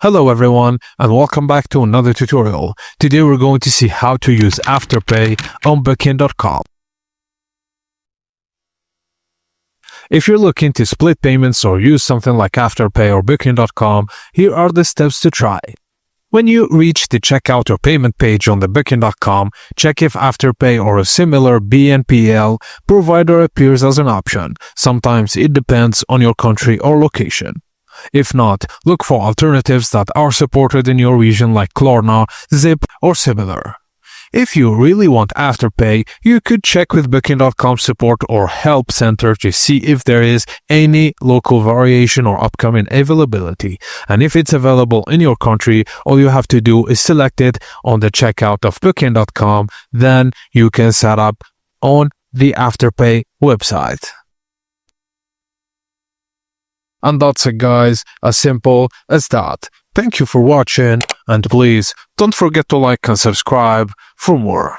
Hello everyone and welcome back to another tutorial. Today we're going to see how to use Afterpay on Booking.com. If you're looking to split payments or use something like Afterpay or Booking.com, here are the steps to try. When you reach the checkout or payment page on the Booking.com, check if Afterpay or a similar BNPL provider appears as an option. Sometimes it depends on your country or location. If not, look for alternatives that are supported in your region like Klarna, Zip, or similar. If you really want Afterpay, you could check with Booking.com support or help center to see if there is any local variation or upcoming availability. And if it's available in your country, all you have to do is select it on the checkout of Booking.com, then you can set up on the Afterpay website. And that's it guys, as simple as that. Thank you for watching and please don't forget to like and subscribe for more.